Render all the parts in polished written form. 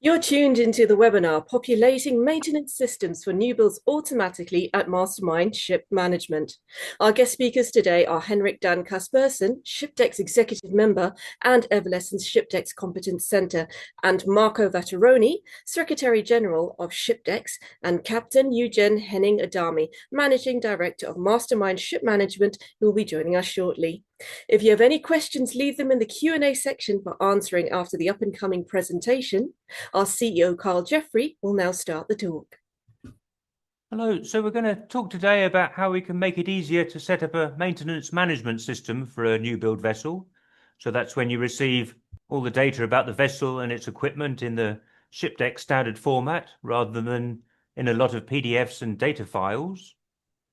You're tuned into the webinar, Populating Maintenance Systems for New Builds Automatically at Mastermind Ship Management. Our guest speakers today are Henrik Dan Kaspersen, Shipdex Executive Member and Everllence Shipdex Competence Center, and Marco Vattaroni, Secretary General of Shipdex, and Captain Eugen-Henning Adami, Managing Director of Mastermind Ship Management, who will be joining us shortly. If you have any questions, leave them in the Q&A section for answering after the up-and-coming presentation. Our CEO, Carl Jeffrey, will now start the talk. Hello, so we're going to talk today about how we can make it easier to set up a maintenance management system for a new build vessel. So that's when you receive all the data about the vessel and its equipment in the Shipdex standard format, rather than in a lot of PDFs and data files.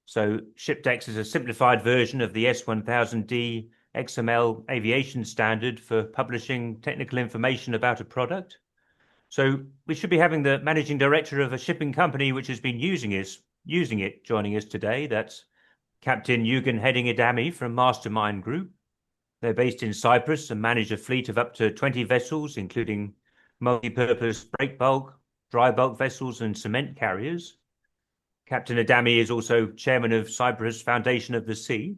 So Shipdex is a simplified version of the S1000D XML aviation standard for publishing technical information about a product. So we should be having the managing director of a shipping company which has been using it joining us today. That's Captain Eugen-Henning Adami from Mastermind Group. They're based in Cyprus and manage a fleet of up to 20 vessels, including multi-purpose break bulk, dry bulk vessels and cement carriers. Captain Adami is also chairman of Cyprus Foundation of the Sea,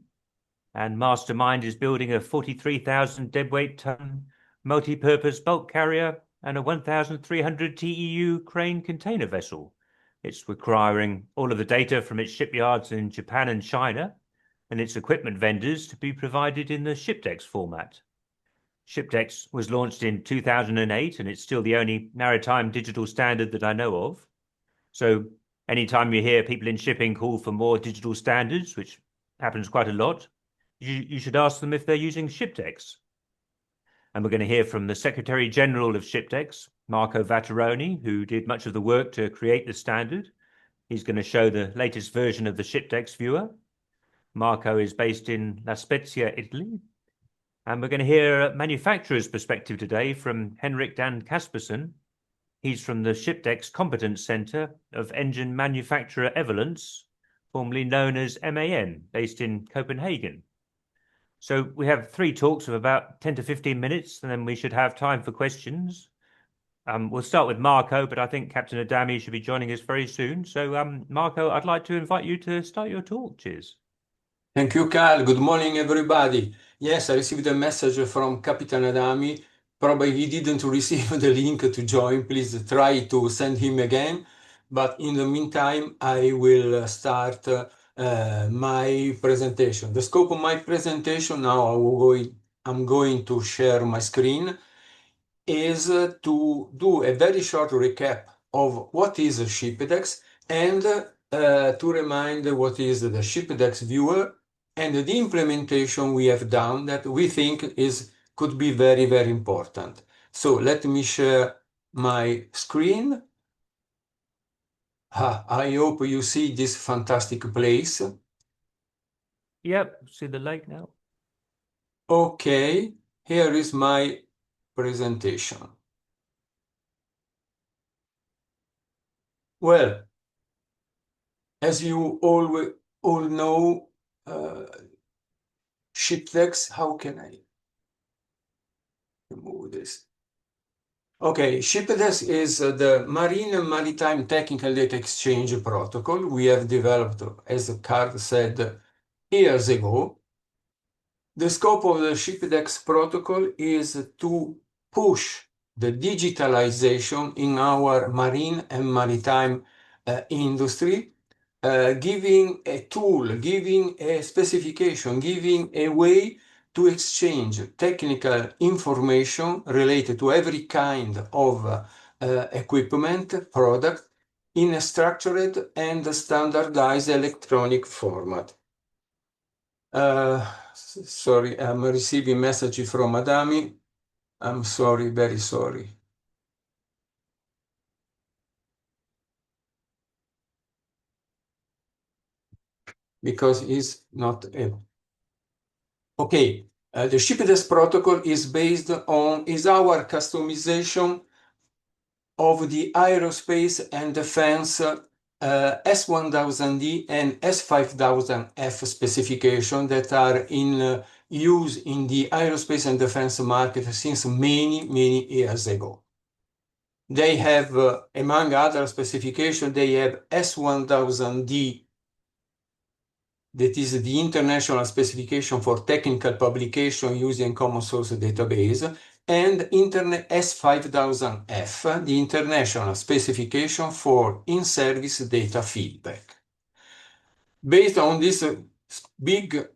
and Mastermind is building a 43,000 deadweight ton multi-purpose bulk carrier and a 1,300 TEU crane container vessel. It's requiring all of the data from its shipyards in Japan and China and its equipment vendors to be provided in the Shipdex format. Shipdex was launched in 2008 and it's still the only maritime digital standard that I know of. So anytime you hear people in shipping call for more digital standards, which happens quite a lot, you should ask them if they're using Shipdex. And we're going to hear from the Secretary General of Shipdex, Marco Vattaroni, who did much of the work to create the standard. He's going to show the latest version of the Shipdex viewer. Marco is based in La Spezia, Italy. And we're going to hear a manufacturer's perspective today from Henrik Dan Kaspersen. He's from the Shipdex Competence Center of engine manufacturer Everllence, formerly known as MAN, based in Copenhagen. So we have 3 talks of about 10 to 15 minutes, and then we should have time for questions. We'll start with Marco, but I think Captain Adami should be joining us very soon. So Marco, I'd like to invite you to start your talk. Cheers. Thank you, Carl. Good morning, everybody. Yes, I received a message from Captain Adami. Probably he didn't receive the link to join. Please try to send him again. But in the meantime, I will start my presentation. The scope of my presentation now, I'm going to share my screen, is to do a very short recap of what is a Shipdex and to remind what is the Shipdex viewer and the implementation we have done that we think could be very, very important. So let me share my screen. I hope you see this fantastic place. Yep, see the lake now. Okay, here is my presentation. Well, as you all know, Shipdex, how can I remove this? Okay, Shipdex is the Marine and Maritime Technical Data Exchange Protocol we have developed, as Carl said, years ago. The scope of the Shipdex protocol is to push the digitalization in our marine and maritime industry, giving a tool, giving a specification, giving a way to exchange technical information related to every kind of equipment, product, in a structured and standardized electronic format. Sorry, I'm receiving messages from Adami. I'm sorry, very sorry. Because he's not able. Okay, the Shipdex protocol is based on our customization of the aerospace and defense S1000D and S5000F specification that are in use in the aerospace and defense market since many, many years ago. They have, among other specifications, they have S1000D, that is the international specification for technical publication using common source database, and Internet S5000F, the international specification for in-service data feedback. Based on this big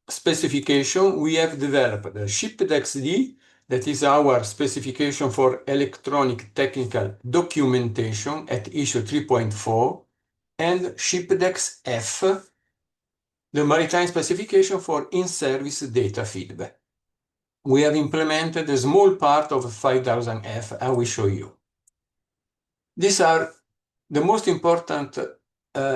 specification, we have developed the Shipdex D, that is our specification for electronic technical documentation at issue 3.4, and Shipdex F, the maritime specification for in-service data feedback. We have implemented a small part of 5000F, I will show you. These are the most important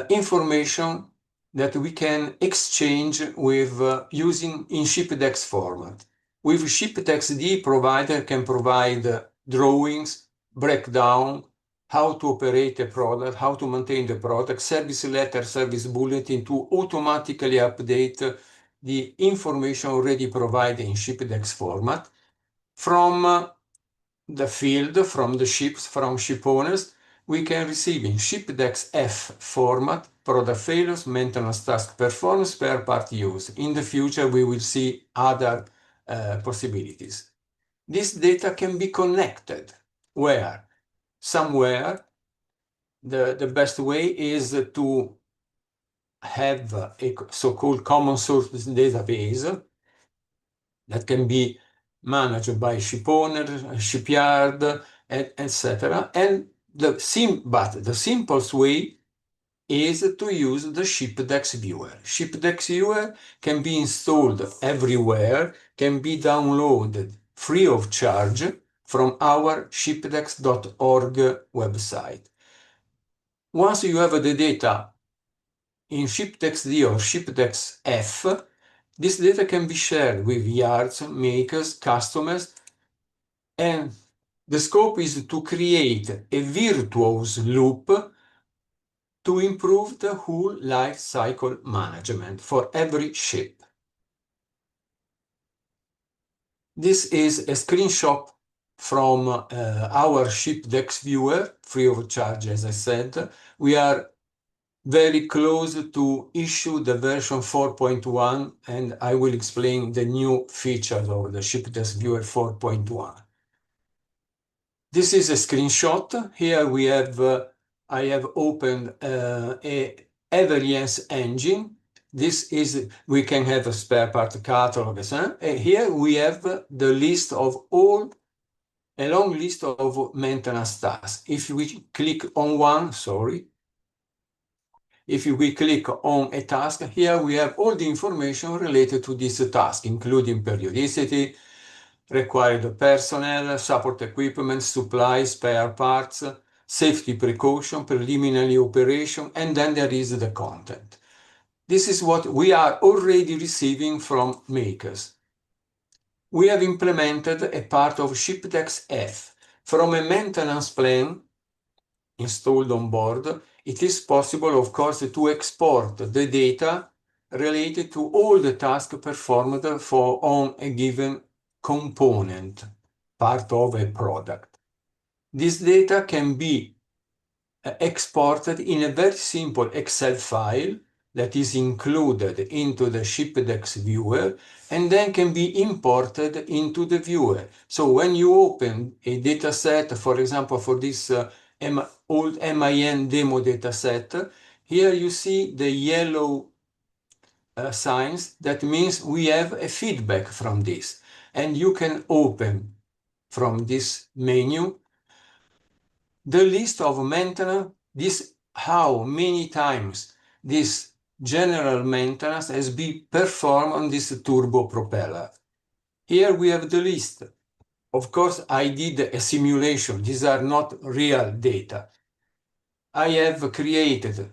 information that we can exchange with using in Shipdex format. With Shipdex D, provider can provide drawings, breakdown, how to operate a product, how to maintain the product, service letter, service bulletin to automatically update the information already provided in Shipdex format from the field, from the ships, from ship owners. We can receive in Shipdex F format product failures, maintenance task performance, spare part use. In the future, we will see other possibilities. This data can be connected where? Somewhere. The best way is to have a so-called common source database that can be managed by ship owner, shipyard, etc. And the simplest way is to use the Shipdex viewer. Shipdex viewer can be installed everywhere, can be downloaded free of charge from our shipdex.org website. Once you have the data in Shipdex D or Shipdex F, this data can be shared with yards, makers, customers, and the scope is to create a virtuous loop to improve the whole life cycle management for every ship. This is a screenshot from our Shipdex viewer, free of charge, as I said. We are very close to issue the version 4.1, and I will explain the new features of the Shipdex viewer 4.1. This is a screenshot. Here we have I have opened a Everllence engine. This is, we can have a spare part catalog. Here we have the list of all, a long list of maintenance tasks. If we click on one, if we click on a task, here we have all the information related to this task, including periodicity, required personnel, support equipment, supplies, spare parts, safety precaution, preliminary operation, and then there is the content. This is what we are already receiving from makers. We have implemented a part of Shipdex F. From a maintenance plan installed on board, it is possible, of course, to export the data related to all the tasks performed on a given component, part of a product. This data can be exported in a very simple Excel file that is included into the Shipdex viewer and then can be imported into the viewer. So when you open a data set, for example, for this old MIN demo data set, here you see the yellow signs. That means we have a feedback from this. And you can open from this menu the list of maintenance, this how many times this general maintenance has been performed on this turbo propeller. Here we have the list. Of course, I did a simulation. These are not real data. I have created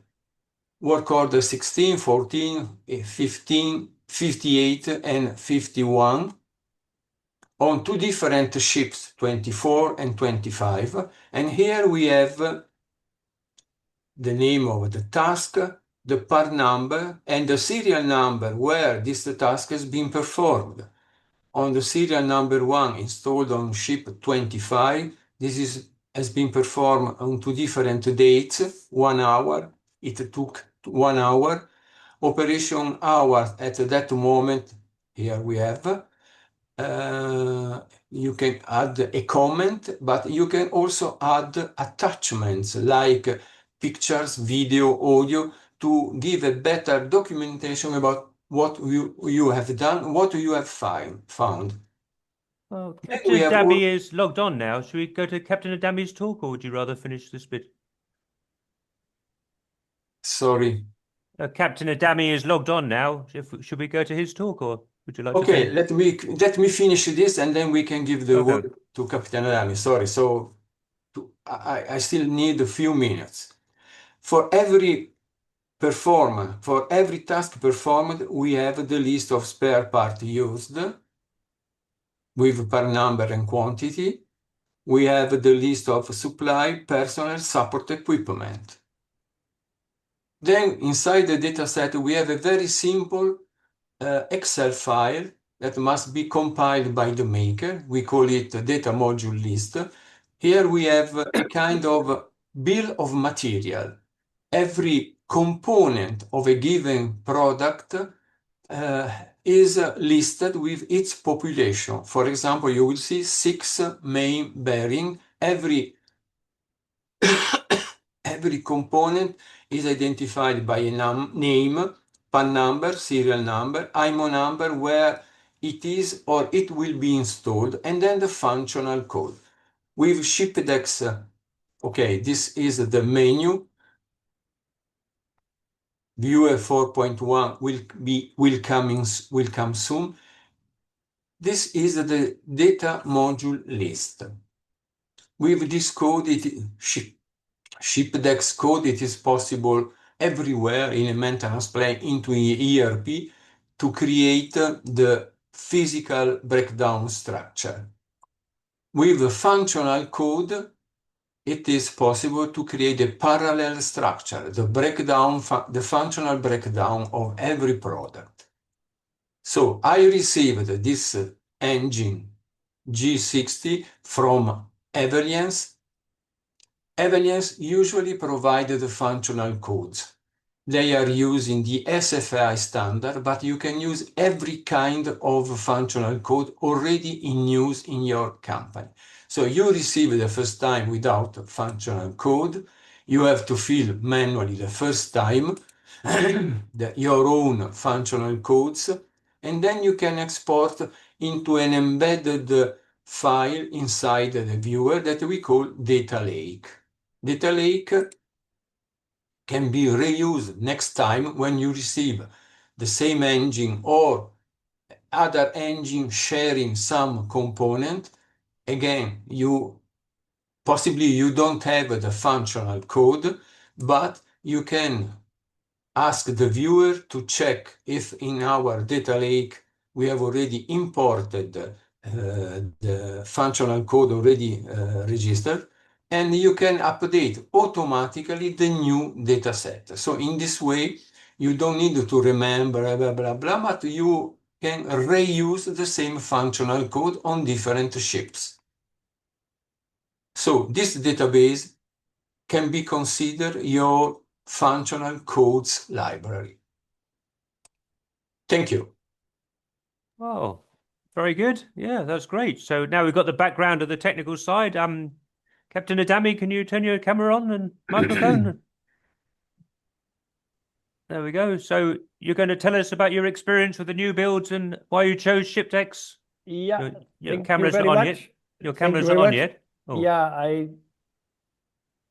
work order 16, 14, 15, 58, and 51 on two different ships, 24 and 25. And here we have the name of the task, the part number, and the serial number where this task has been performed. On the serial number 1 installed on ship 25, this is has been performed on 2 different dates, 1 hour. It took 1 hour. Operation hours at that moment, here we have. You can add a comment, but you can also add attachments like pictures, video, audio to give a better documentation about what you have done, what you have found. Well, Then Captain we have Adami is logged on now. Should we go to Captain Adami's talk, or would you rather finish this bit? Sorry. Captain Adami is logged on now. Should we go to his talk, or would you like to Okay, finish? let me finish this, and then we can give the Okay. word to Captain Adami. Sorry. So I still need a few minutes. For every task performed, we have the list of spare parts used with part number and quantity. We have the list of supply, personnel, support equipment. Then inside the dataset, we have a very simple Excel file that must be compiled by the maker. We call it data module list. Here we have a kind of bill of material. Every component of a given product is listed with its population. For example, you will see 6 main bearing. Every component is identified by a name, PAN number, serial number, IMO number, where it is or it will be installed, and then the functional code. With Shipdex, okay, this is the menu. Viewer 4.1 will come soon. This is the data module list. With this code, Shipdex code, it is possible everywhere in a maintenance plan into ERP to create the physical breakdown structure. With the functional code, it is possible to create a parallel structure, the functional breakdown of every product. So I received this engine G60 from Everllence. Everllence usually provided the functional codes. They are using the SFI standard, but you can use every kind of functional code already in use in your company. So you receive the first time without functional code. You have to fill manually the first time your own functional codes, and then you can export into an embedded file inside the viewer that we call data lake. Data lake can be reused next time when you receive the same engine or other engine sharing some component. Again, possibly you don't have the functional code, but you can ask the viewer to check if in our data lake we have already imported the functional code already registered, and you can update automatically the new data set. So in this way, you don't need to remember blah, blah, blah, but you can reuse the same functional code on different ships. So this database can be considered your functional codes library. Thank you. Oh, very good. Yeah, that's great. So now we've got the background of the technical side. Captain Adami, can you turn your camera on and microphone? There we go. So you're going to tell us about your experience with the new builds and why you chose Shipdex? Yeah, Your thank camera's you very not on much. yet. Your Thank camera's you very not on much. yet. Oh. Yeah, I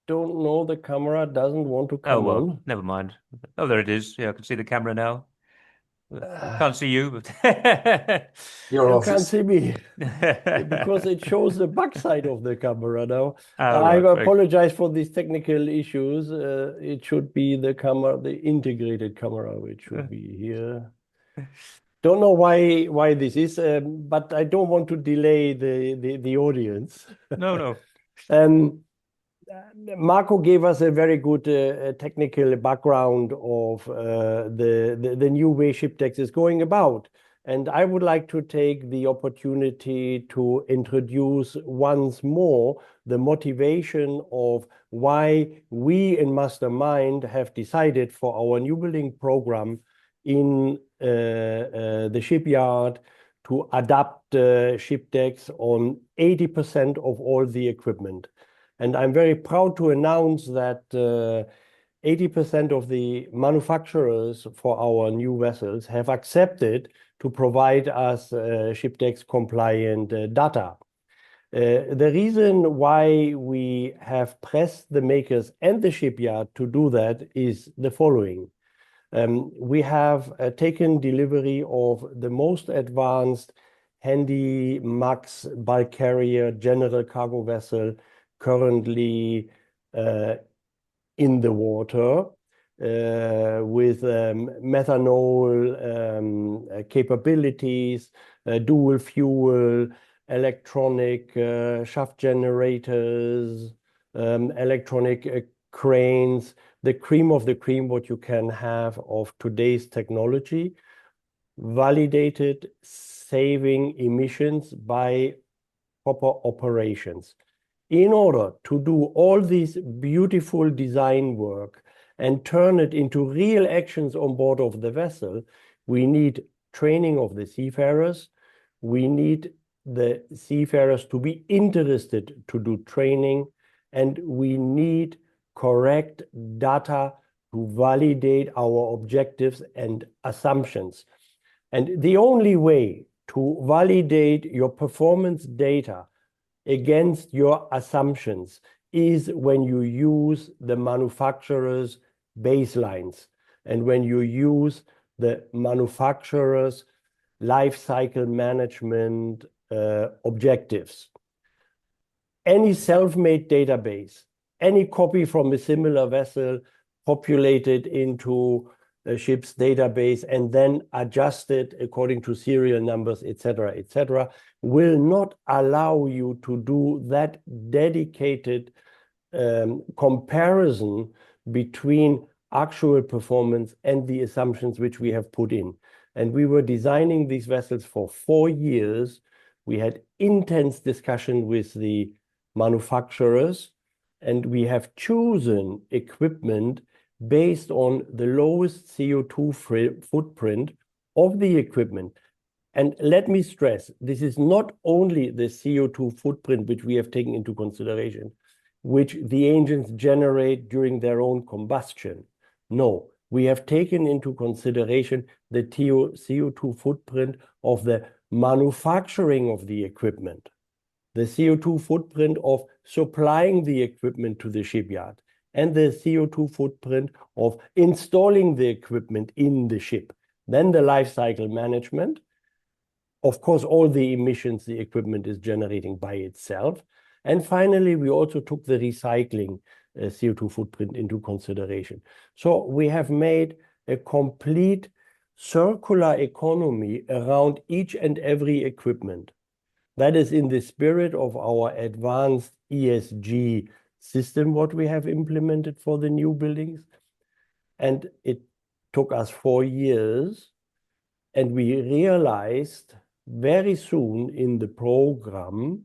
don't know. The camera doesn't want to Oh, come well, on. never mind. Oh, there it is. Yeah, I can see the camera now. Can't see you, but Your you office. can't see me because it shows the backside of the camera now. Oh, I right. apologize for these technical issues. It should be the camera, the integrated camera, which should be here. Don't know why this is, but I don't want to delay the audience. No. Marco gave us a very good technical background of the new way Shipdex is going about. And I would like to take the opportunity to introduce once more the motivation of why we in Mastermind have decided for our new building program in the shipyard to adapt Shipdex on 80% of all the equipment. And I'm very proud to announce that 80% of the manufacturers for our new vessels have accepted to provide us Shipdex compliant data. The reason why we have pressed the makers and the shipyard to do that is the following. We have taken delivery of the most advanced Handy Max bulk carrier general cargo vessel currently in the water with methanol capabilities, dual fuel, electronic shaft generators, electronic cranes, the cream of the cream what you can have of today's technology, validated saving emissions by proper operations. In order to do all this beautiful design work and turn it into real actions on board of the vessel, we need training of the seafarers. We need the seafarers to be interested to do training, and we need correct data to validate our objectives and assumptions. And the only way to validate your performance data against your assumptions is when you use the manufacturer's baselines and when you use the manufacturer's life cycle management objectives. Any self-made database, any copy from a similar vessel populated into a ship's database and then adjusted according to serial numbers, etc., will not allow you to do that dedicated comparison between actual performance and the assumptions which we have put in. And we were designing these vessels for 4 years. We had intense discussion with the manufacturers, and we have chosen equipment based on the lowest CO2 footprint of the equipment. And let me stress, this is not only the CO2 footprint which we have taken into consideration, which the engines generate during their own combustion. No, we have taken into consideration the CO2 footprint of the manufacturing of the equipment, the CO2 footprint of supplying the equipment to the shipyard, and the CO2 footprint of installing the equipment in the ship. Then the life cycle management, of course, all the emissions the equipment is generating by itself. And finally, we also took the recycling CO2 footprint into consideration. So we have made a complete circular economy around each and every equipment. That is in the spirit of our advanced ESG system, what we have implemented for the new buildings. And it took us 4 years, and we realized very soon in the program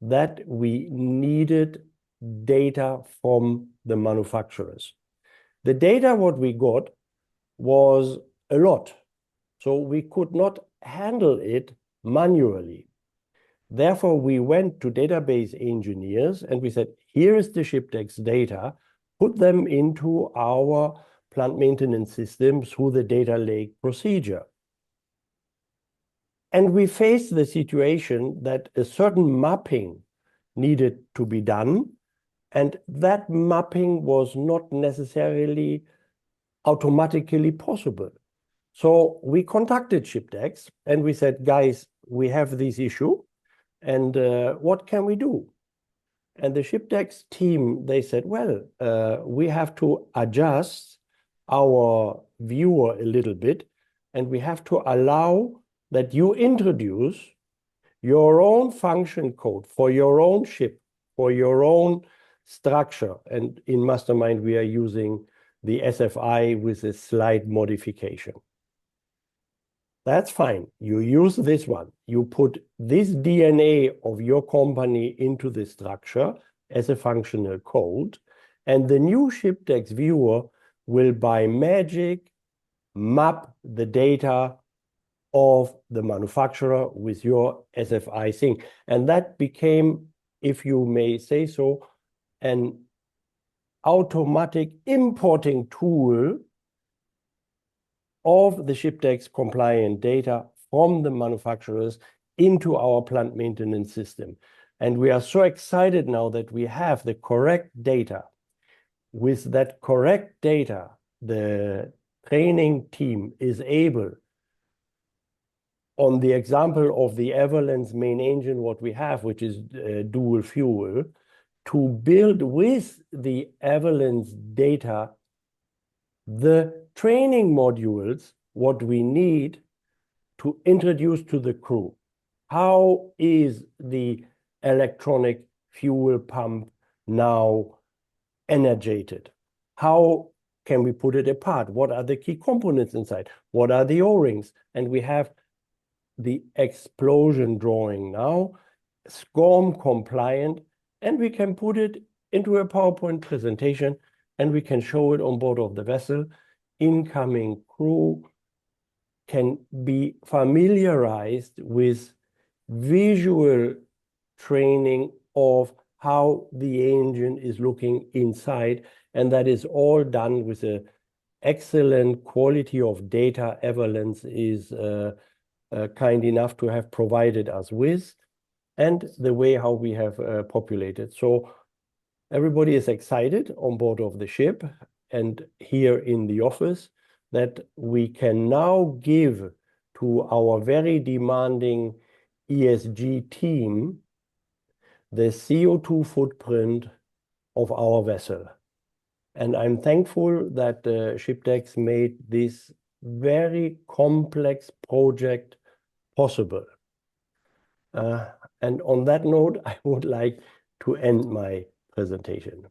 that we needed data from the manufacturers. The data what we got was a lot, so we could not handle it manually. Therefore, we went to database engineers and we said, here is the Shipdex data, put them into our plant maintenance system through the data lake procedure. And we faced the situation that a certain mapping needed to be done, and that mapping was not necessarily automatically possible. So we contacted Shipdex and we said, guys, we have this issue, and what can we do? And the Shipdex team, they said, well, we have to adjust our viewer a little bit, and we have to allow that you introduce your own function code for your own ship, for your own structure. And in Mastermind, we are using the SFI with a slight modification. That's fine. You use this one. You put this DNA of your company into the structure as a functional code, and the new Shipdex viewer will, by magic, map the data of the manufacturer with your SFI thing. And that became, if you may say so, an automatic importing tool of the Shipdex compliant data from the manufacturers into our plant maintenance system. And we are so excited now that we have the correct data. With that correct data, the training team is able, on the example of the Everllence main engine, what we have, which is dual fuel, to build with the Everllence data the training modules, what we need to introduce to the crew. How is the electronic fuel pump now energized? How can we put it apart? What are the key components inside? What are the O-rings? And we have the explosion drawing now, SCORM compliant, and we can put it into a PowerPoint presentation and we can show it on board of the vessel. Incoming crew can be familiarized with visual training of how the engine is looking inside, and that is all done with an excellent quality of data Everllence is kind enough to have provided us with, and the way how we have populated. So everybody is excited on board of the ship and here in the office that we can now give to our very demanding ESG team the CO2 footprint of our vessel. And I'm thankful that Shipdex made this very complex project possible. And on that note, I would like to end my presentation.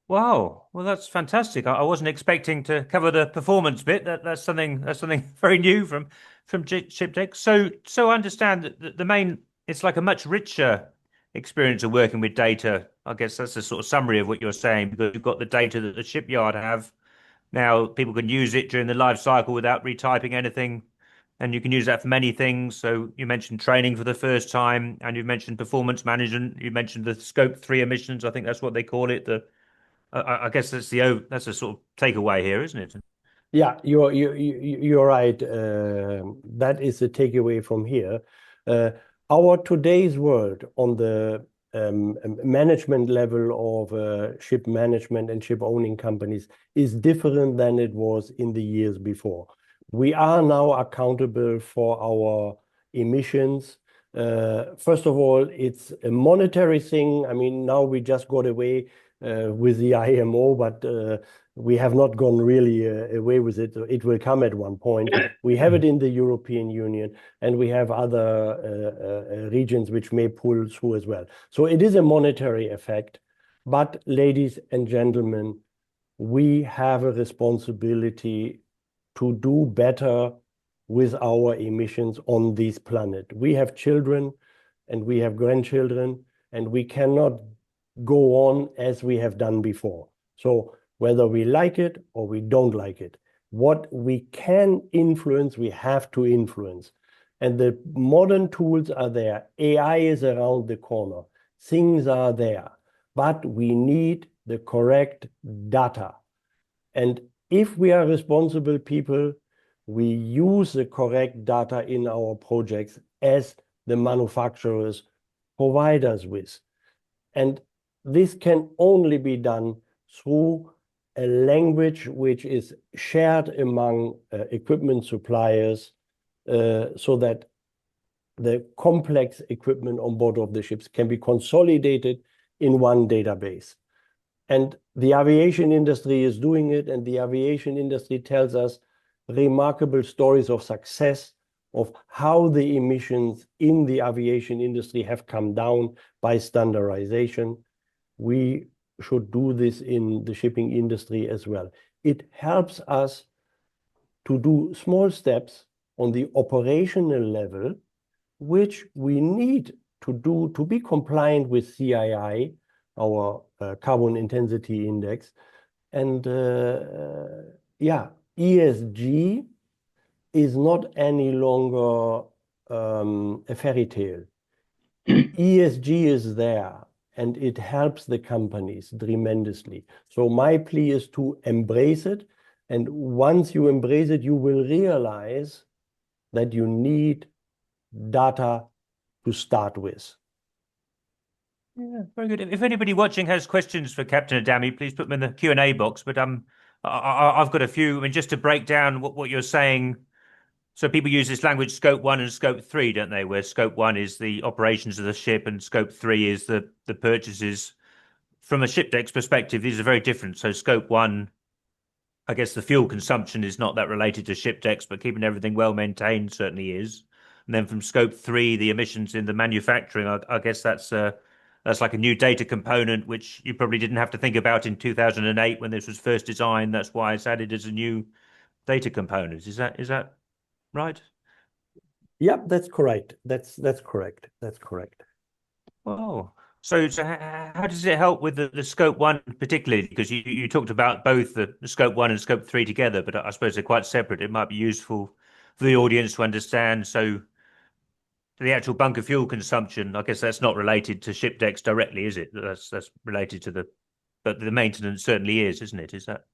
Wow, well, that's fantastic. I wasn't expecting to cover the performance bit. That's something very new from Shipdex. So I understand that the main, it's like a much richer experience of working with data. I guess that's a sort of summary of what you're saying, because you've got the data that the shipyard have. Now people can use it during the life cycle without retyping anything, and you can use that for many things. So you mentioned training for the first time, and you mentioned performance management. You mentioned the Scope 3 emissions. I think that's what they call it. I guess that's a sort of takeaway here, isn't it? Yeah, you're right. That is the takeaway from here. Our today's world on the management level of ship management and ship owning companies is different than it was in the years before. We are now accountable for our emissions. First of all, it's a monetary thing. I mean, now we just got away with the IMO, but we have not gone really away with it. It will come at one point. We have it in the European Union, and we have other regions which may pull through as well. So it is a monetary effect. But ladies and gentlemen, we have a responsibility to do better with our emissions on this planet. We have children and we have grandchildren, and we cannot go on as we have done before. So whether we like it or we don't like it, what we can influence, we have to influence. And the modern tools are there. AI is around the corner. Things are there, but we need the correct data. And if we are responsible people, we use the correct data in our projects as the manufacturers provide us with. And this can only be done through a language which is shared among equipment suppliers, so that the complex equipment on board of the ships can be consolidated in one database. And the aviation industry is doing it, and the aviation industry tells us remarkable stories of success of how the emissions in the aviation industry have come down by standardization. We should do this in the shipping industry as well. It helps us to do small steps on the operational level, which we need to do to be compliant with CII, our carbon intensity index. And yeah, ESG is not any longer a fairy tale. ESG is there, and it helps the companies tremendously. So my plea is to embrace it. And once you embrace it, you will realize that you need data to start with. Yeah, very good. If anybody watching has questions for Captain Adami, please put them in the Q&A box. But I've got a few. I mean, just to break down what you're saying. So people use this language scope 1 and scope 3, don't they? Where scope 1 is the operations of the ship and scope 3 is the purchases. From a Shipdex perspective, these are very different. So scope 1, I guess the fuel consumption is not that related to Shipdex, but keeping everything well maintained certainly is. And then from scope 3, the emissions in the manufacturing, I guess that's like a new data component, which you probably didn't have to think about in 2008 when this was first designed. That's why it's added as a new data component. Is that right? Yeah, that's correct. That's correct. That's correct. Oh, so how does it help with the scope 1 particularly? Because you talked about both the scope 1 and scope 3 together, but I suppose they're quite separate. It might be useful for the audience to understand. So the actual bunker fuel consumption, I guess that's not related to Shipdex directly, is it? That's related to but the maintenance certainly is, isn't it? Is that?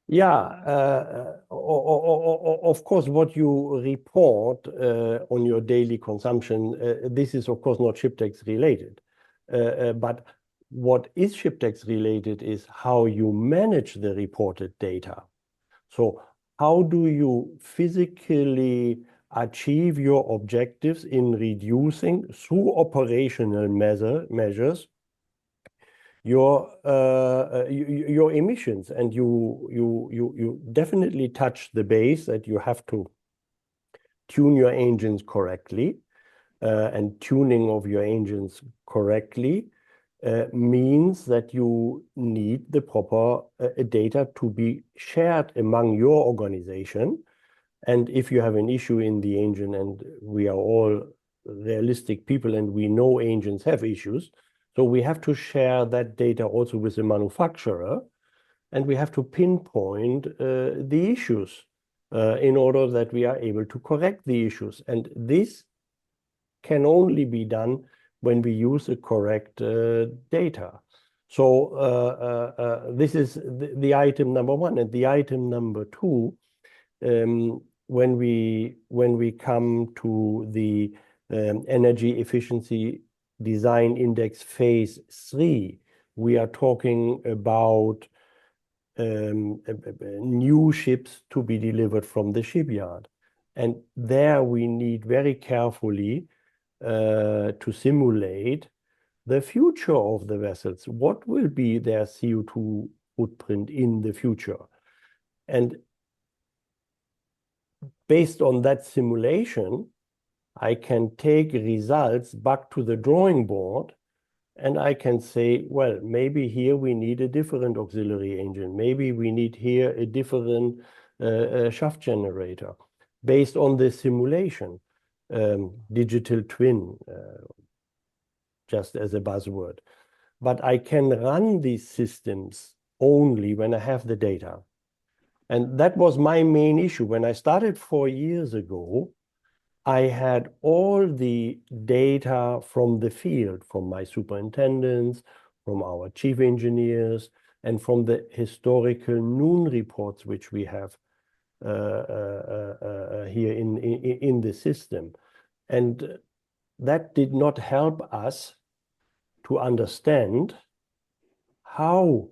Yeah, of course, what you report on your daily consumption, this is of course not Shipdex related. But what is Shipdex related is how you manage the reported data. So how do you physically achieve your objectives in reducing through operational measures your emissions? And you definitely touch the base that you have to tune your engines correctly, and tuning of your engines correctly means that you need the proper data to be shared among your organization. And if you have an issue in the engine, and we are all realistic people and we know engines have issues, so we have to share that data also with the manufacturer, and we have to pinpoint the issues in order that we are able to correct the issues. And this can only be done when we use the correct data. So this is the item number 1. And the item number 2, when we come to the energy efficiency design index phase 3, we are talking about new ships to be delivered from the shipyard. And there we need very carefully to simulate the future of the vessels. What will be their CO2 footprint in the future? And based on that simulation, I can take results back to the drawing board, and I can say, well, maybe here we need a different auxiliary engine. Maybe we need here a different shaft generator based on the simulation. Digital twin, just as a buzzword. But I can run these systems only when I have the data. And that was my main issue. When I started 4 years ago, I had all the data from the field, from my superintendents, from our chief engineers, and from the historical noon reports, which we have here in the system. And that did not help us to understand how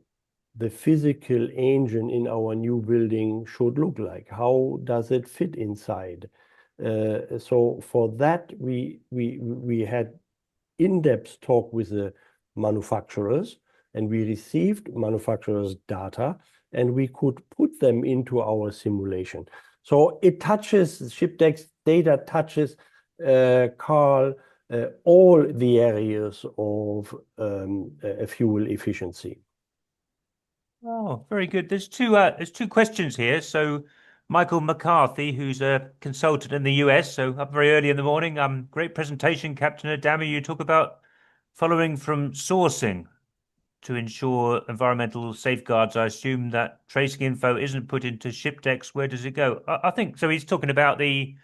the physical engine in our new building should look like. How does it fit inside? So for that, we had in-depth talk with the manufacturers, and we received manufacturers' data, and we could put them into our simulation. So it touches, Shipdex data touches, Carl, all the areas of fuel efficiency. Oh, very good. There's two questions here. So Michael McCarthy, who's a consultant in the US, so up very early in the morning. Great presentation, Captain Adami. You talk about following from sourcing to ensure environmental safeguards. I assume that tracing info isn't put into Shipdex. Where does it go? I think so. He's talking about the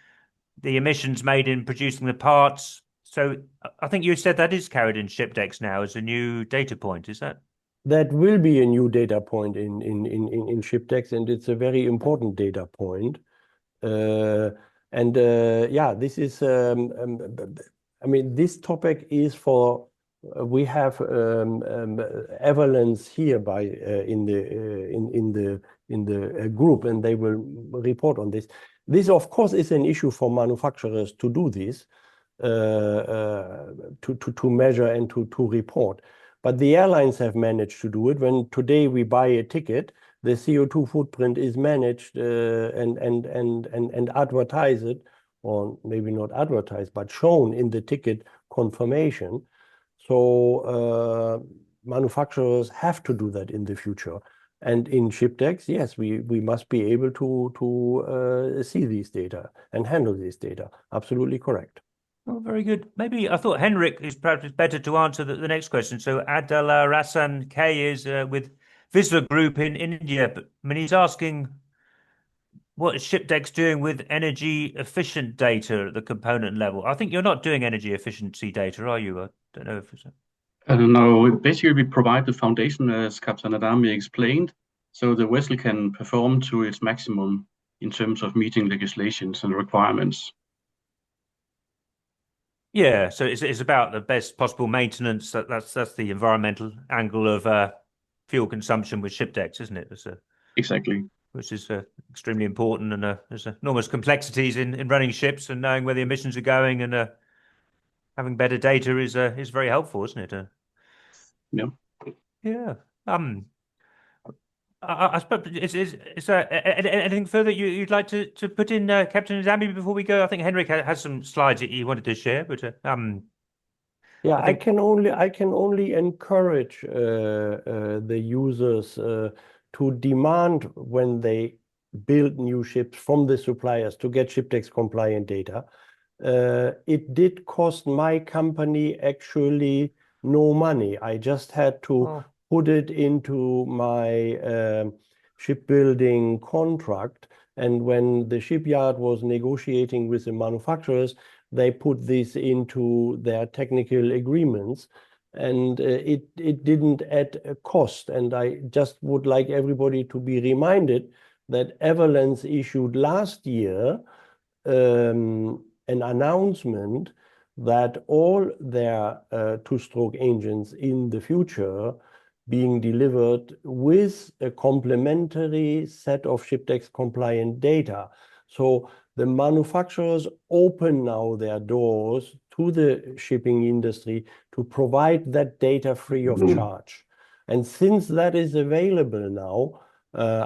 emissions made in producing the parts. So I think you said that is carried in Shipdex now as a new data point. Is that? That will be a new data point in Shipdex, and it's a very important data point. Yeah, this is. I mean, this topic is for. We have Everllence here in the group, and they will report on this. This, of course, is an issue for manufacturers to do this, to measure and to report. But the airlines have managed to do it. When today we buy a ticket, the CO2 footprint is managed and advertised, or maybe not advertised, but shown in the ticket confirmation. So manufacturers have to do that in the future. And in Shipdex, yes, we must be able to see these data and handle this data. Absolutely correct. Oh, very good. Maybe I thought Henrik is perhaps better to answer the next question. So Adala Rasan K is with Visla Group in India. But I mean, he's asking what is Shipdex doing with energy efficient data at the component level? I think you're not doing energy efficiency data, are you? I don't know if it's. I don't know. Basically, we provide the foundation, as Captain Adami explained, so the vessel can perform to its maximum in terms of meeting legislations and requirements. Yeah, so it's about the best possible maintenance. That's the environmental angle of fuel consumption with Shipdex, isn't it? Exactly. Which is extremely important, and there's enormous complexities in running ships and knowing where the emissions are going, and having better data is very helpful, isn't it? Yeah. Yeah. I suppose is there anything further you'd like to put in, Captain Adami, before we go? I think Henrik has some slides that he wanted to share, but yeah, I can only encourage the users to demand when they build new ships from the suppliers to get Shipdex compliant data. It did cost my company actually no money. I just had to put it into my shipbuilding contract. And when the shipyard was negotiating with the manufacturers, they put this into their technical agreements. And it didn't add a cost. And I just would like everybody to be reminded that Everllence issued last year an announcement that all their two-stroke engines in the future being delivered with a complementary set of Shipdex compliant data. So the manufacturers open now their doors to the shipping industry to provide that data free of charge. And since that is available now,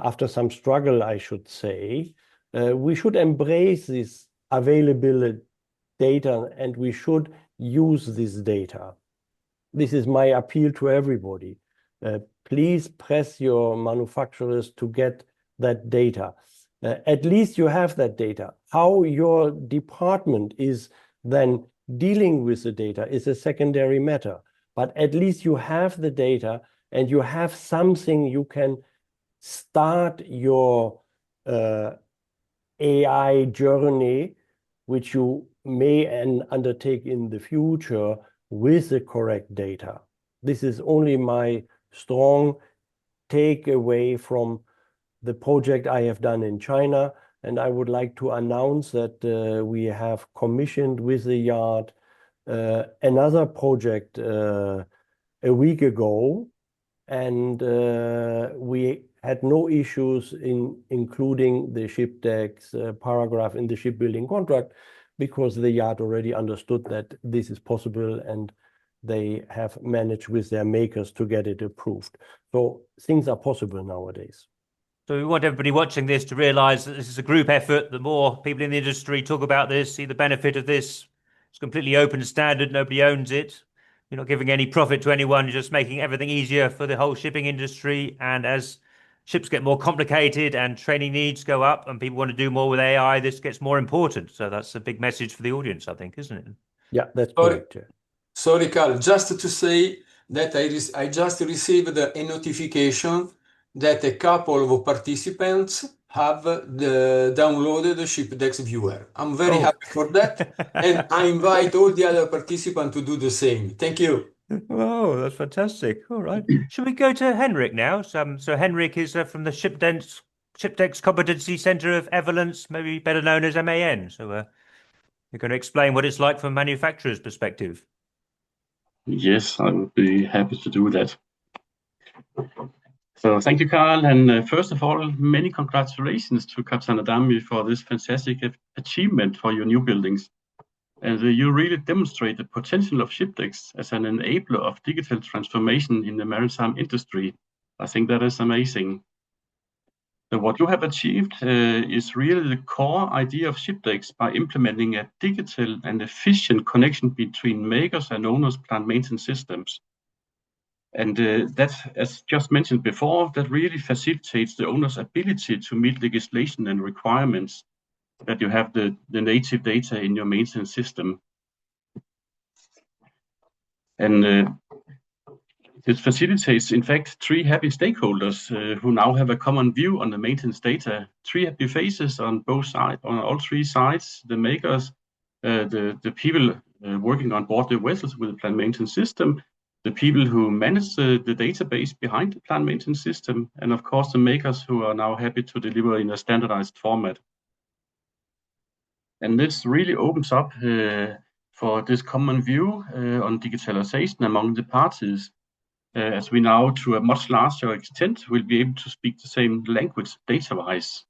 after some struggle, I should say, we should embrace this available data and we should use this data. This is my appeal to everybody. Please press your manufacturers to get that data. At least you have that data. How your department is then dealing with the data is a secondary matter. But at least you have the data and you have something you can start your AI journey, which you may undertake in the future with the correct data. This is only my strong takeaway from the project I have done in China. And I would like to announce that we have commissioned with the yard another project a week ago. And we had no issues in including the Shipdex paragraph in the shipbuilding contract because the yard already understood that this is possible and they have managed with their makers to get it approved. So things are possible nowadays. So we want everybody watching this to realize that this is a group effort. The more people in the industry talk about this, see the benefit of this, it's completely open standard, nobody owns it. You're not giving any profit to anyone, you're just making everything easier for the whole shipping industry. And as ships get more complicated and training needs go up and people want to do more with AI, this gets more important. So that's a big message for the audience, I think, isn't it? Yeah, that's Sorry, correct. sorry, Carl, just to say that I just received a notification that a couple of participants have downloaded the Shipdex viewer. I'm very happy for that, and I invite all the other participants to do the same. Thank you. Oh, that's fantastic. All right. Should we go to Henrik now? So Henrik is from the Shipdex Competency Center of Everllence, maybe better known as MAN. So you're going to explain what it's like from a manufacturer's perspective. Yes, I would be happy to do that. So thank you, Carl. And first of all, many congratulations to Captain Adami for this fantastic achievement for your new buildings. And you really demonstrate the potential of Shipdex as an enabler of digital transformation in the maritime industry. I think that is amazing. So what you have achieved is really the core idea of Shipdex by implementing a digital and efficient connection between makers and owners' plant maintenance systems. And that, as just mentioned before, that really facilitates the owner's ability to meet legislation and requirements, that you have the native data in your maintenance system. And this facilitates, in fact, three happy stakeholders who now have a common view on the maintenance data. Three happy faces on both sides, on all three sides: the makers, the people working on board the vessels with the plant maintenance system, the people who manage the database behind the plant maintenance system, and of course the makers who are now happy to deliver in a standardized format. And this really opens up for this common view on digitalization among the parties, as we now, to a much larger extent, will be able to speak the same language data-wise.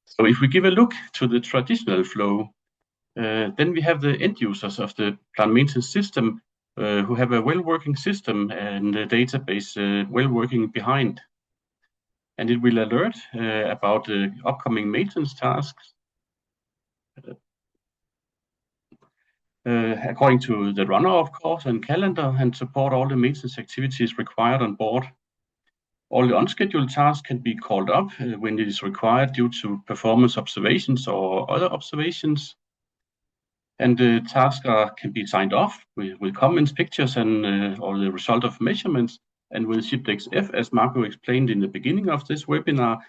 So if we give a look to the traditional flow, then we have the end users of the plant maintenance system who have a well-working system and a database well-working behind. And it will alert about the upcoming maintenance tasks according to the runner, of course, and calendar, and support all the maintenance activities required on board. All the unscheduled tasks can be called up when it is required due to performance observations or other observations. And the tasks can be signed off with comments, pictures, and or the result of measurements. And with Shipdex F, as Marco explained in the beginning of this webinar,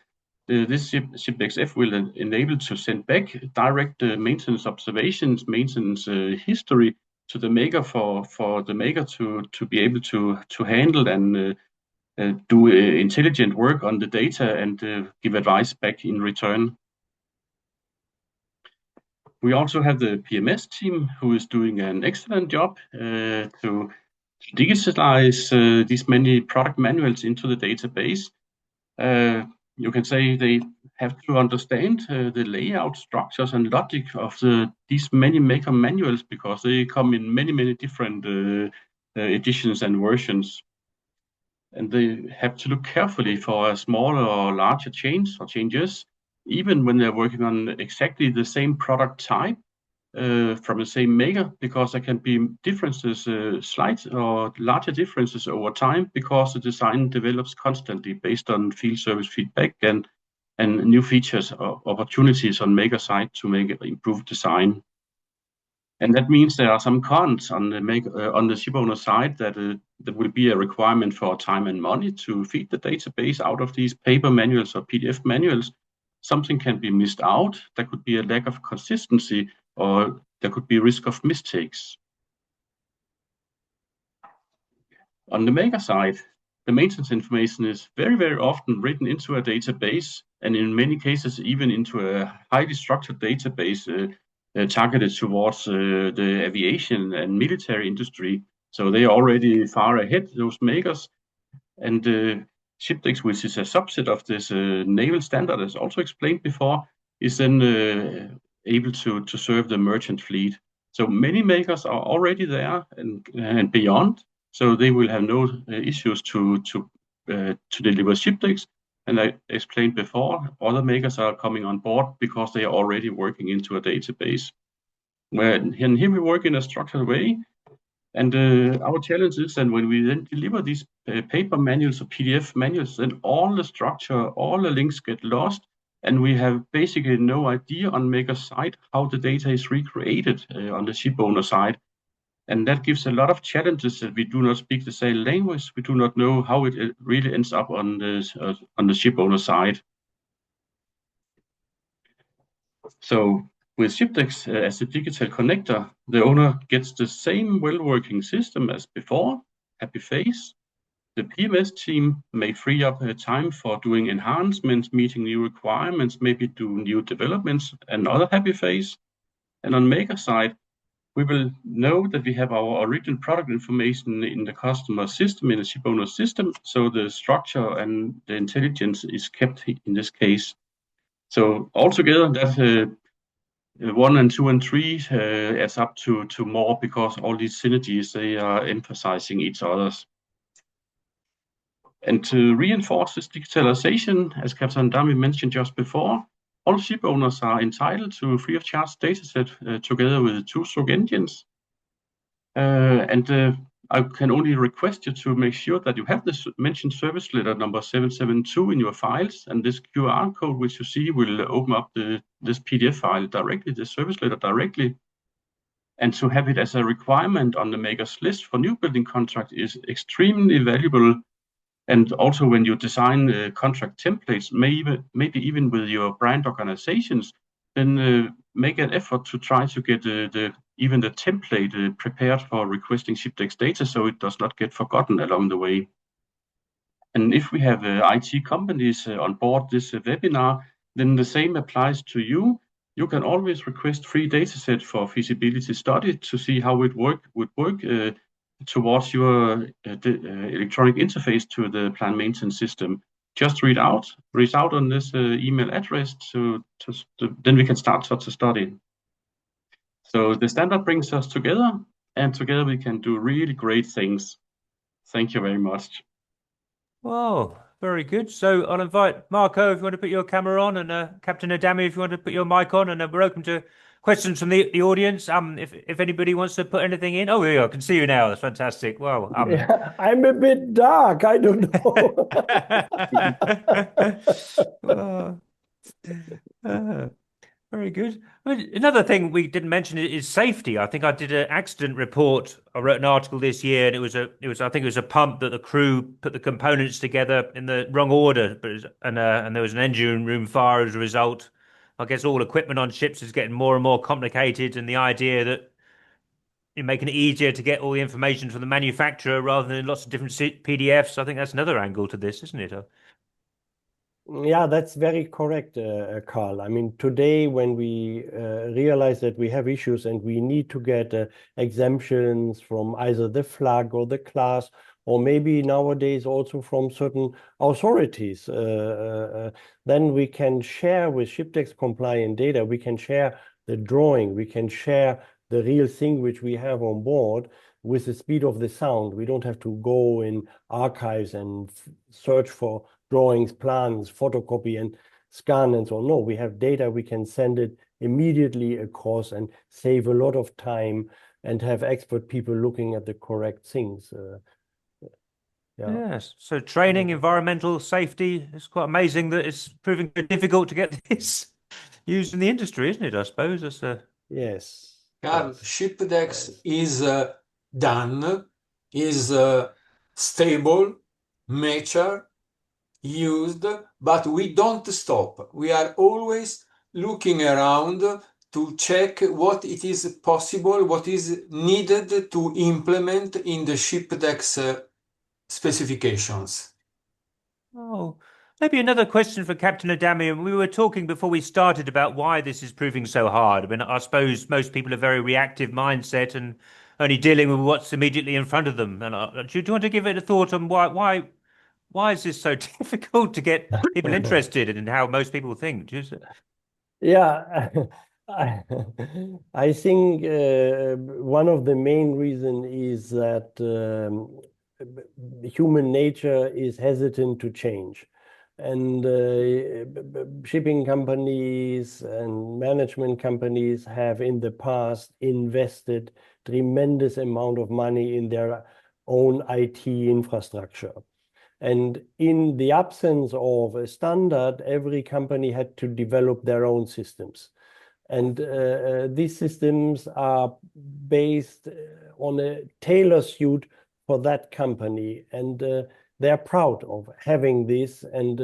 this Shipdex F will enable to send back direct maintenance observations, maintenance history to the maker for the maker to be able to handle and do intelligent work on the data and give advice back in return. We also have the PMS team who is doing an excellent job to digitalize these many product manuals into the database. You can say they have to understand the layout, structures, and logic of these many maker manuals, because they come in many different editions and versions. And they have to look carefully for a smaller or larger change or changes, even when they're working on exactly the same product type from the same maker, because there can be differences, slight or larger differences over time, because the design develops constantly based on field service feedback and new features or opportunities on maker side to make it improve design. And that means there are some cons on the ship owner side that there will be a requirement for time and money to feed the database out of these paper manuals or PDF manuals. Something can be missed out. There could be a lack of consistency, or there could be risk of mistakes. On the maker side, the maintenance information is very often written into a database, and in many cases even into a highly structured database targeted towards the aviation and military industry. So they are already far ahead, those makers. And Shipdex, which is a subset of this naval standard, as also explained before, is then able to serve the merchant fleet. So many makers are already there and beyond, so they will have no issues to deliver Shipdex. And I explained before, other makers are coming on board because they are already working into a database. Here we work in a structured way, And our challenge is that when we then deliver these paper manuals or PDF manuals, then all the structure, all the links get lost, and we have basically no idea on maker side how the data is recreated on the ship owner side. And that gives a lot of challenges that we do not speak the same language. We do not know how it really ends up on the ship owner side. So with Shipdex as a digital connector, the owner gets the same well-working system as before, happy face. The PMS team may free up time for doing enhancements, meeting new requirements, maybe do new developments, another happy face. And on maker side, we will know that we have our original product information in the customer system, in the ship owner system, so the structure and the intelligence is kept in this case. So altogether, that 1 and 2 and 3 adds up to more, because all these synergies, they are emphasizing each other's. And to reinforce this digitalization, as Captain Adami mentioned just before, all ship owners are entitled to a free of charge dataset together with the two-stroke engines. I can only request you to make sure that you have this mentioned service letter number 772 in your files, and this QR code which you see will open up this PDF file directly, the service letter directly. And to have it as a requirement on the maker's list for new building contract is extremely valuable. And also when you design contract templates, maybe even with your brand organizations, then make an effort to try to get even the template prepared for requesting Shipdex data, so it does not get forgotten along the way. And if we have IT companies on board this webinar, then the same applies to you. You can always request free dataset for feasibility study to see how it would work towards your electronic interface to the plant maintenance system. Just reach out on this email address then we can start such a study. So the standard brings us together, and together we can do really great things. Thank you very much. Well, very good. So I'll invite Marco if you want to put your camera on, and Captain Adami if you want to put your mic on, and we're open to questions from the audience. If anybody wants to put anything in. Oh, yeah, I can see you now. That's fantastic. Well, yeah, I'm a bit dark. I don't know. Very good. I mean, another thing we didn't mention is safety. I think I did an accident report. I wrote an article this year, and I think it was a pump that the crew put the components together in the wrong order, and there was an engine room fire as a result. I guess all equipment on ships is getting more and more complicated, and the idea that you're making it easier to get all the information from the manufacturer rather than lots of different PDFs. I think that's another angle to this, isn't it? Yeah, that's very correct, Carl. I mean, today when we realize that we have issues and we need to get exemptions from either the flag or the class, or maybe nowadays also from certain authorities, then we can share with Shipdex compliant data, we can share the drawing, we can share the real thing which we have on board with the speed of the sound. We don't have to go in archives and search for drawings, plans, photocopy and scan and so on. No, we have data, we can send it immediately across and save a lot of time and have expert people looking at the correct things. Yes, so training, environmental safety, it's quite amazing that it's proving difficult to get this used in the industry, isn't it? I suppose that's Yes. Carl, Shipdex is done, is stable, mature, used, but we don't stop. We are always looking around to check what it is possible, what is needed to implement in the Shipdex specifications. Oh, maybe another question for Captain Adami. We were talking before we started about why this is proving so hard. I mean, I suppose most people are very reactive mindset and only dealing with what's immediately in front of them. And do you want to give it a thought on why is this so difficult to get people interested in how most people think? Yeah, I think one of the main reasons is that human nature is hesitant to change. And shipping companies and management companies have in the past invested tremendous amount of money in their own IT infrastructure. And in the absence of a standard, every company had to develop their own systems. And these systems are based on a tailor suit for that company. And they're proud of having this. And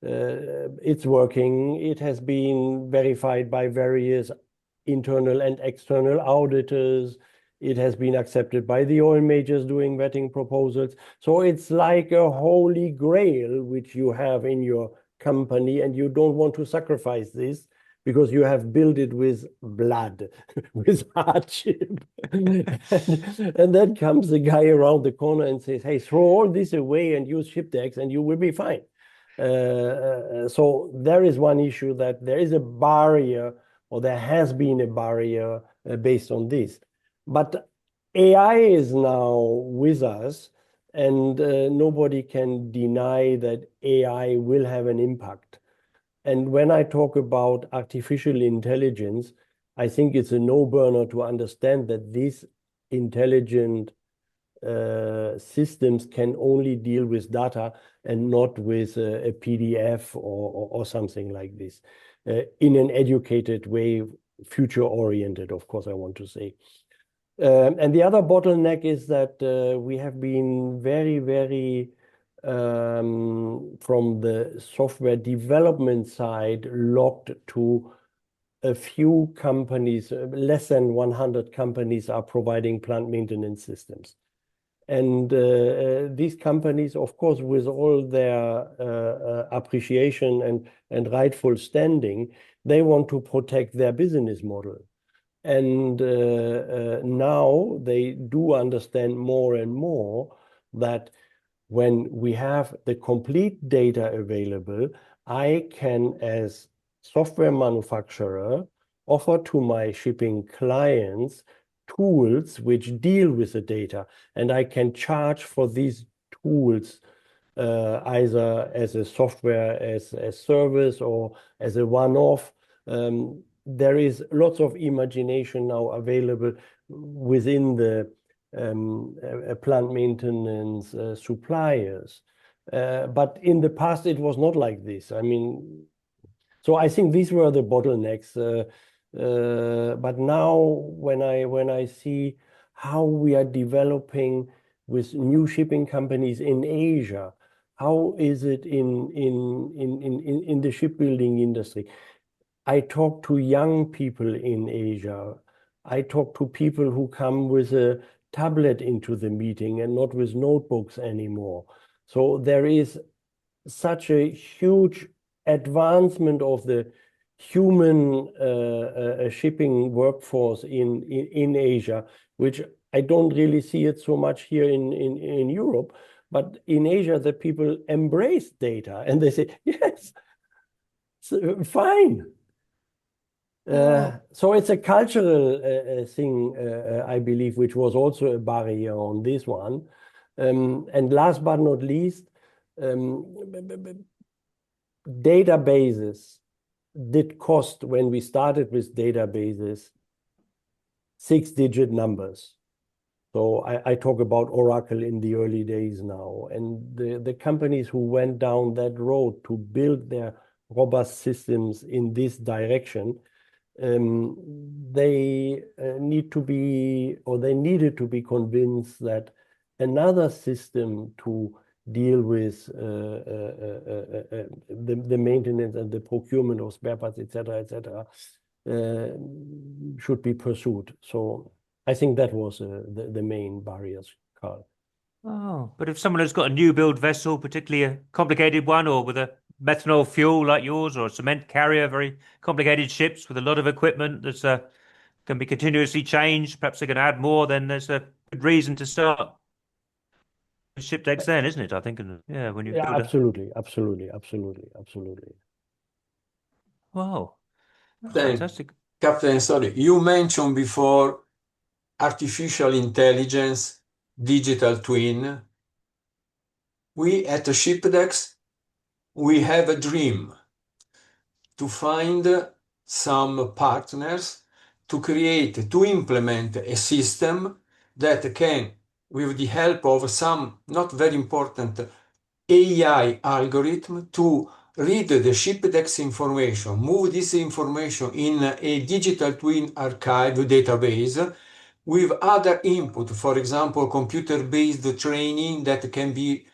it's working. It has been verified by various internal and external auditors. It has been accepted by the oil majors doing vetting proposals. So it's like a holy grail which you have in your company, and you don't want to sacrifice this because you have built it with blood, with hardship. And then comes the guy around the corner and says, hey, throw all this away and use Shipdex and you will be fine. So there is one issue, that there is a barrier, or there has been a barrier based on this. But AI is now with us, and nobody can deny that AI will have an impact. And when I talk about artificial intelligence, I think it's a no-brainer to understand that these intelligent systems can only deal with data and not with a PDF or something like this, in an educated way, future-oriented, of course, I want to say. And the other bottleneck is that we have been very, from the software development side, locked to a few companies. Less than 100 companies are providing plant maintenance systems. And these companies, of course, with all their appreciation and rightful standing, they want to protect their business model. And now they do understand more and more that when we have the complete data available, I can, as software manufacturer, offer to my shipping clients tools which deal with the data, and I can charge for these tools either as a software as service or as a one-off. There is lots of imagination now available within the plant maintenance suppliers. But in the past, it was not like this. I mean, so I think these were the bottlenecks. But now when I see how we are developing with new shipping companies in Asia, how is it in the shipbuilding industry? I talk to young people in Asia. I talk to people who come with a tablet into the meeting and not with notebooks anymore. So there is such a huge advancement of the human shipping workforce in Asia, which I don't really see it so much here in Europe. But in Asia, the people embrace data and they say, yes, fine. So it's a cultural thing, I believe, which was also a barrier on this one. And last but not least, databases did cost, when we started with databases, 6-digit numbers. So I talk about Oracle in the early days now. And the companies who went down that road to build their robust systems in this direction, they need to be, or they needed to be convinced that another system to deal with the maintenance and the procurement of spare parts, etc., should be pursued. So I think that was the main barriers, Carl. Oh, but if someone has got a new build vessel, particularly a complicated one, or with a methanol fuel like yours, or a cement carrier, very complicated ships with a lot of equipment that's can be continuously changed, perhaps they're going to add more, then there's a good reason to start with Shipdex then, isn't it? I think, yeah, when you build absolutely. Wow, fantastic. Captain, sorry, you mentioned before artificial intelligence, digital twin. We at Shipdex, we have a dream to find some partners to create, to implement a system that can, with the help of some not very important AI algorithm, to read the shipdex information, move this information in a digital twin archive database with other input, for example, computer-based training that can be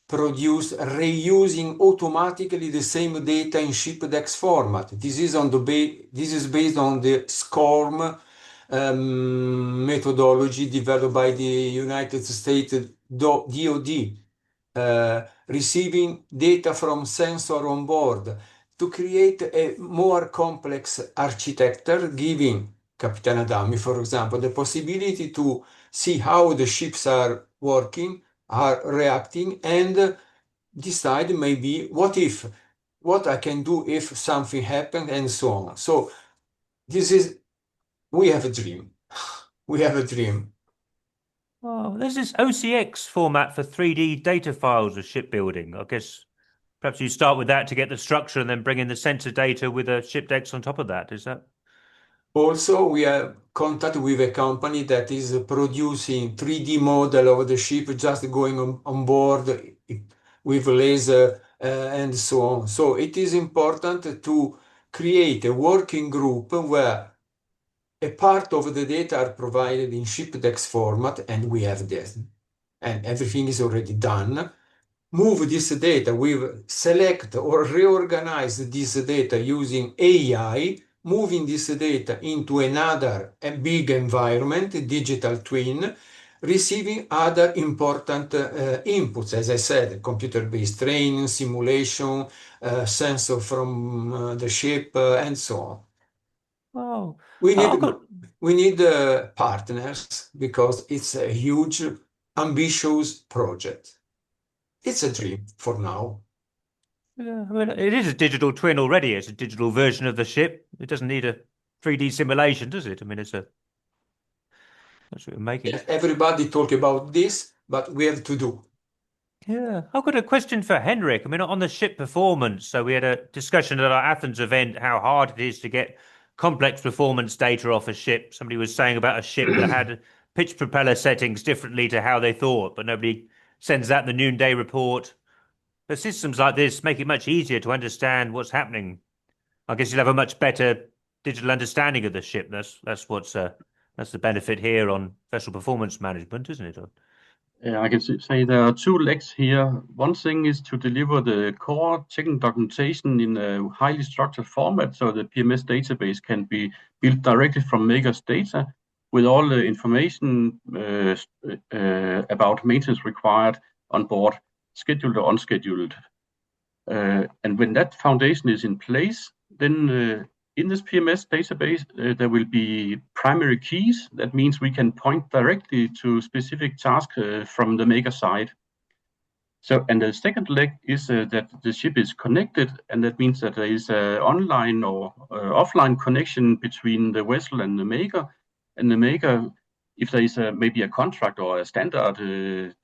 produced reusing automatically the same data in shipdex format. This is based on the SCORM methodology developed by the United States DoD. Receiving data from sensor on board to create a more complex architecture, giving Captain Adami, for example, the possibility to see how the ships are working, are reacting, and decide maybe what I can do if something happens, and so on. So we have a dream. We have a dream. Oh, there's this OCX format for 3D data files of shipbuilding. I guess perhaps you start with that to get the structure and then bring in the sensor data with a shipdex on top of that. Is that? Also, we have contact with a company that is producing 3D model of the ship, just going on board with laser and so on. So it is important to create a working group where a part of the data are provided in shipdex format, and we have this, and everything is already done. Move this data, we select or reorganize this data using AI, moving this data into another big environment, digital twin, receiving other important inputs, as I said, computer-based training, simulation, sensor from the ship, and so on. Oh, We need partners because it's a huge, ambitious project. It's a dream for now. Yeah, I mean, it is a digital twin already. It's a digital version of the ship. It doesn't need a 3D simulation, does it? I mean, that's what we're making. Everybody talk about this, but we have to do. Yeah, I've got a question for Henrik. I mean, on the ship performance, so we had a discussion at our Athens event how hard it is to get complex performance data off a ship. Somebody was saying about a ship that had pitch propeller settings differently to how they thought, but nobody sends that in the noonday report. But systems like this make it much easier to understand what's happening. I guess you'll have a much better digital understanding of the ship. That's the benefit here on vessel performance management, isn't it? I can say there are two legs here. One thing is to deliver the core technical documentation in a highly structured format, so the PMS database can be built directly from Maker's data with all the information about maintenance required on board, scheduled or unscheduled. And when that foundation is in place, then in this PMS database, there will be primary keys. That means we can point directly to specific tasks from the Maker side. So, and the second leg is that the ship is connected, and that means that there is an online or offline connection between the vessel and the Maker. And the Maker, if there is maybe a contract or a standard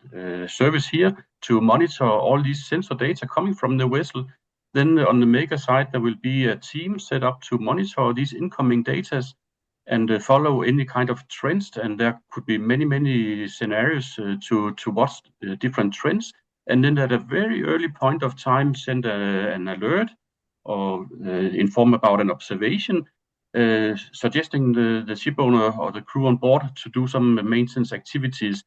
service here to monitor all these sensor data coming from the vessel, then on the Maker side, there will be a team set up to monitor these incoming data and follow any kind of trends. And there could be many, many scenarios to watch different trends. And then at a very early point of time, send an alert or inform about an observation, suggesting the ship owner or the crew on board to do some maintenance activities,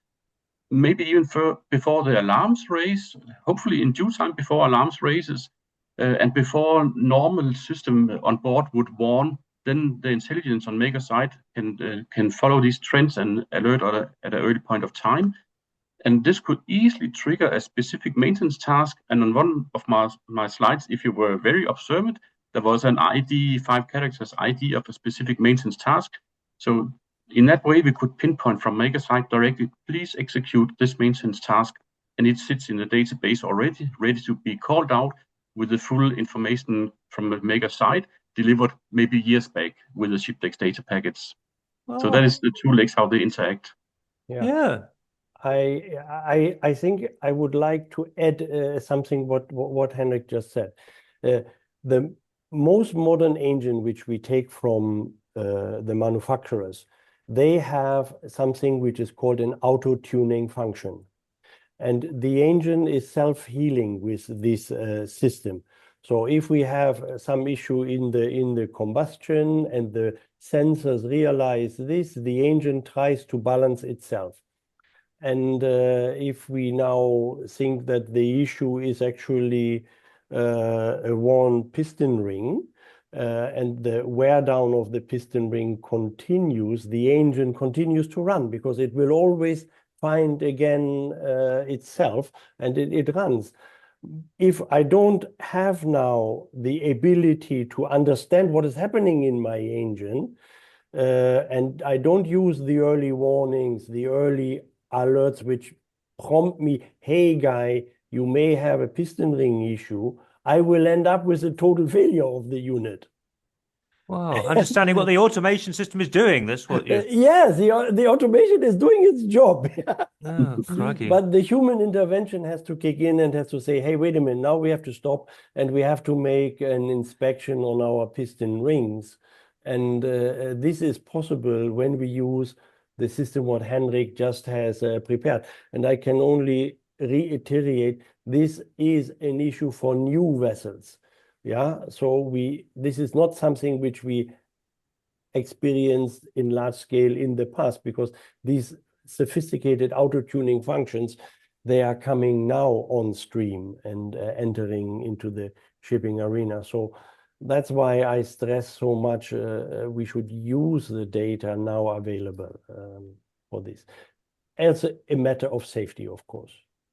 maybe even before the alarms raise, hopefully in due time before alarms raises, and before normal system on board would warn. Then the intelligence on Maker side can follow these trends and alert at an early point of time. And this could easily trigger a specific maintenance task. And on one of my slides, if you were very observant, there was an ID, 5 characters ID of a specific maintenance task. So in that way, we could pinpoint from Maker side directly, please execute this maintenance task. And it sits in the database already, ready to be called out with the full information from the Maker side, delivered maybe years back with the Shipdex data packets. Oh. So that is the two legs, how they interact. Yeah. I think I would like to add something what Henrik just said. The most modern engine which we take from the manufacturers, they have something which is called an auto-tuning function. And the engine is self-healing with this system. So if we have some issue in the combustion and the sensors realize this, the engine tries to balance itself. And if we now think that the issue is actually a worn piston ring, and the wear down of the piston ring continues, the engine continues to run because it will always find again itself, and it runs. If I don't have now the ability to understand what is happening in my engine, and I don't use the early warnings, the early alerts which prompt me, hey guy, you may have a piston ring issue, I will end up with a total failure of the unit. Wow, understanding what the automation system is doing, that's what you... Yes, the automation is doing its job. Oh, crikey. But the human intervention has to kick in and has to say, hey, wait a minute, now we have to stop and we have to make an inspection on our piston rings. And this is possible when we use the system what Henrik just has prepared. And I can only reiterate, this is an issue for new vessels. Yeah, so this is not something which we experienced in large scale in the past, because these sophisticated auto-tuning functions, they are coming now on stream and entering into the shipping arena. So that's why I stress so much we should use the data now available for this. Also a matter of safety, of course.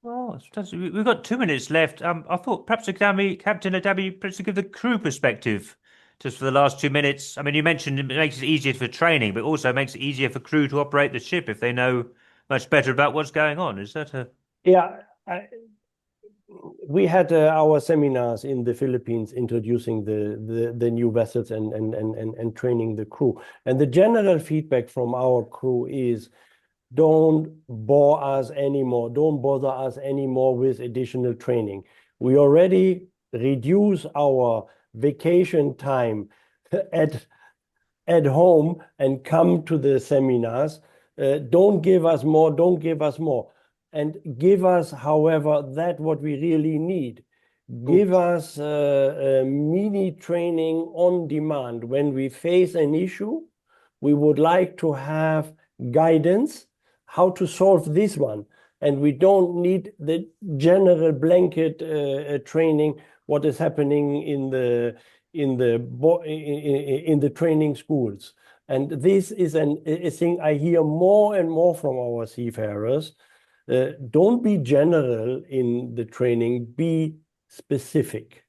Oh, we've got 2 minutes left. I thought perhaps Captain Adami, perhaps to give the crew perspective just for the last 2 minutes. I mean, you mentioned it makes it easier for training, but also makes it easier for crew to operate the ship if they know much better about what's going on. Is that a... Yeah, we had our seminars in the Philippines introducing the new vessels and training the crew. And the general feedback from our crew is, don't bore us anymore. Don't bother us anymore with additional training. We already reduce our vacation time at home and come to the seminars. Don't give us more. Don't give us more. And give us, however, that what we really need. Give us a mini training on demand. When we face an issue, we would like to have guidance how to solve this one, and we don't need the general blanket training. What is happening in the training schools, and this is a thing I hear more and more from our seafarers. Don't be general in the training. Be specific.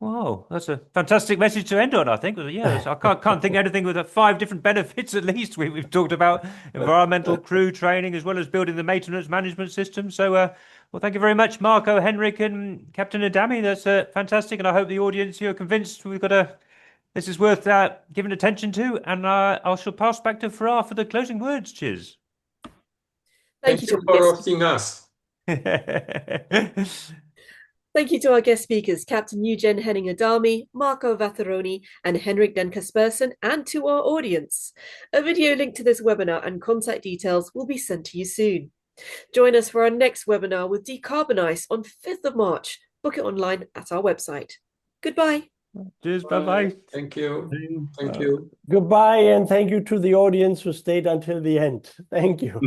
Wow, that's a fantastic message to end on, I think. Yeah, I can't think of anything with 5 different benefits at least. We've talked about environmental crew training as well as building the maintenance management system. So, well, thank you very much, Marco, Henrik, and Captain Adami. That's fantastic, and I hope the audience here are convinced this is worth giving attention to. And I shall pass back to Farah for the closing words. Cheers. Thank you for hosting us. Thank you to our guest speakers, Captain Eugen-Henning Adami, Marco Vattaroni, and Henrik Dan Kaspersen, and to our audience. A video link to this webinar and contact details will be sent to you soon. Join us for our next webinar with Decarbonize on 5th of March. Book it online at our website. Goodbye. Cheers. Bye-bye. Thank you. Thank you. Goodbye, and thank you to the audience who stayed until the end. Thank you.